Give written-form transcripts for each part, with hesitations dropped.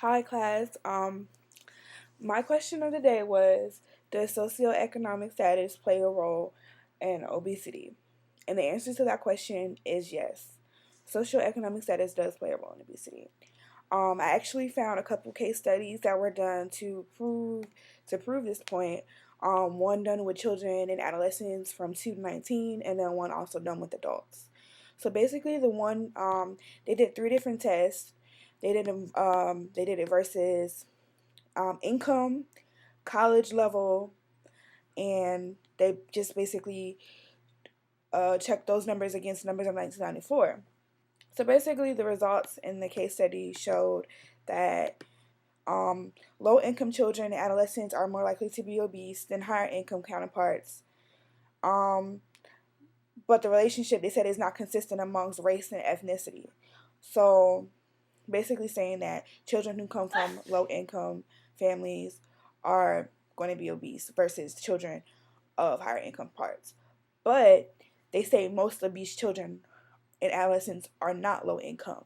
Hi, class. My question of the day was, does socioeconomic status play a role in obesity? And the answer to that question is yes. Socioeconomic status does play a role in obesity. I actually found a couple case studies that were done to prove this point. One done with children and adolescents from 2 to 19, and then one also done with adults. So basically, the one they did three different tests. They did it versus income, college level, and they just basically checked those numbers against numbers of 1994. So basically, the results in the case study showed that low income children and adolescents are more likely to be obese than higher income counterparts. Um, but the relationship, they said, is not consistent amongst race and ethnicity. So basically saying that children who come from low income families are going to be obese versus children of higher income parts. But they say most obese children and adolescents are not low income.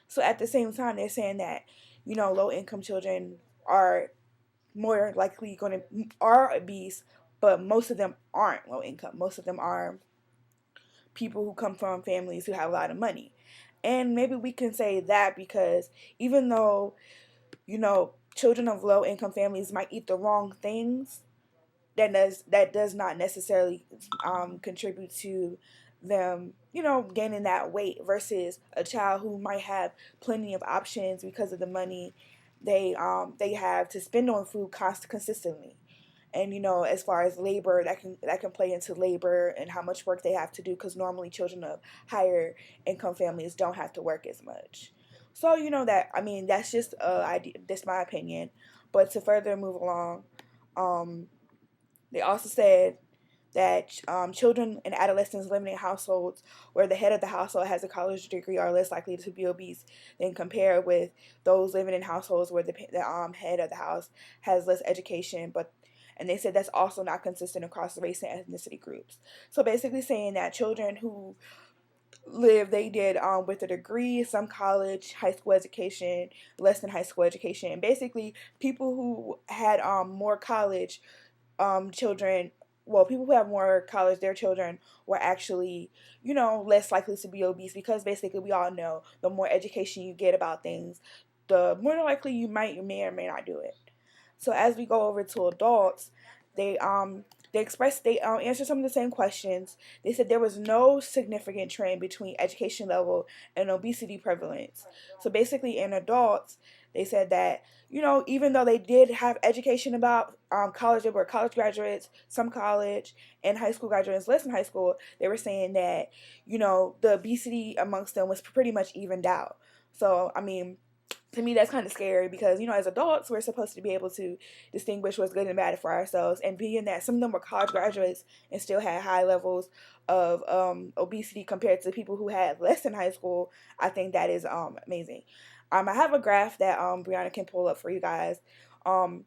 So at the same time, they're saying that, low income children are more likely going to are obese, but most of them aren't low income. Most of them are people who come from families who have a lot of money. And maybe we can say that because even though, children of low income families might eat the wrong things, that does not necessarily contribute to them, gaining that weight versus a child who might have plenty of options because of the money they have to spend on food consistently. And as far as labor, that can play into labor and how much work they have to do, because normally children of higher income families don't have to work as much. So that, I mean, that's just idea, that's my opinion. But to further move along, um, they also said that children and adolescents living in households where the head of the household has a college degree are less likely to be obese than compared with those living in households where the head of the house has less education. And they said that's also not consistent across race and ethnicity groups. So basically saying that children who they did with a degree, some college, high school education, less than high school education, and basically people who had more college children, well, people who have more college, their children were actually, less likely to be obese, because basically we all know the more education you get about things, the more likely you may or may not do it. So as we go over to adults, they um they answered some of the same questions. They said there was no significant trend between education level and obesity prevalence. So basically, in adults, they said that, even though they did have education about college, they were college graduates, some college, and high school graduates, less than high school. They were saying that, the obesity amongst them was pretty much evened out. So I mean, to me that's kind of scary, because as adults we're supposed to be able to distinguish what's good and bad for ourselves, and being that some of them were college graduates and still had high levels of obesity compared to people who had less than high school, I think that is amazing. I have a graph that Brianna can pull up for you guys, um,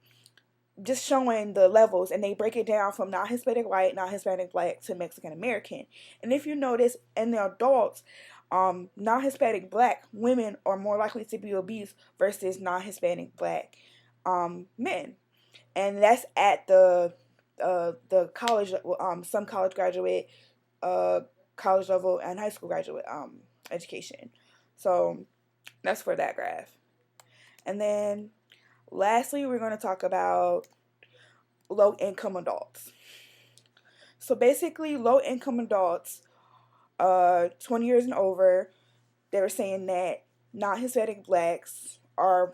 just showing the levels, and they break it down from non-Hispanic white, non-Hispanic black to Mexican American. And if you notice, in the adults, non-Hispanic black women are more likely to be obese versus non-Hispanic black men, and that's at the college, some college graduate, uh, college level, and high school graduate education. So that's for that graph. And then lastly, we're going to talk about low income adults. So basically, low income adults, 20 years and over, they were saying that non Hispanic blacks are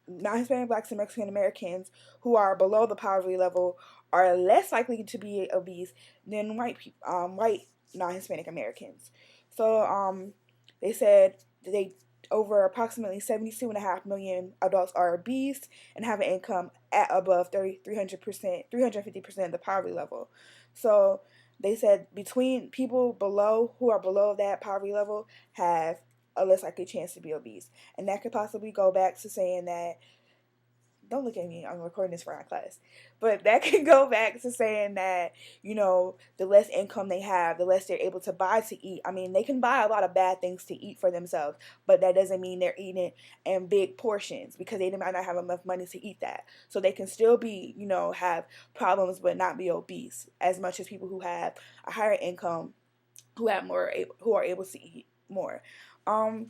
non Hispanic blacks and Mexican Americans who are below the poverty level are less likely to be obese than white non Hispanic Americans. So they said they over approximately 72.5 million adults are obese and have an income at above 300%, 350% of the poverty level. So they said between people below who are below that poverty level have a less likely chance to be obese. And that could possibly go back to saying that don't look at me, I'm recording this for our class, but that can go back to saying that, you know, the less income they have, the less they're able to buy to eat. I mean, they can buy a lot of bad things to eat for themselves, but that doesn't mean they're eating in big portions, because they might not have enough money to eat that. So they can still be, you know, have problems but not be obese as much as people who have a higher income, who have more, who are able to eat more. Um,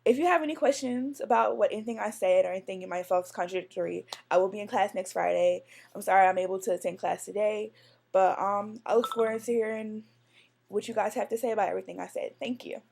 if you have any questions about what anything I said or anything you might feel is contradictory, I will be in class next Friday. I'm sorry I'm able to attend class today, but I look forward to hearing what you guys have to say about everything I said. Thank you.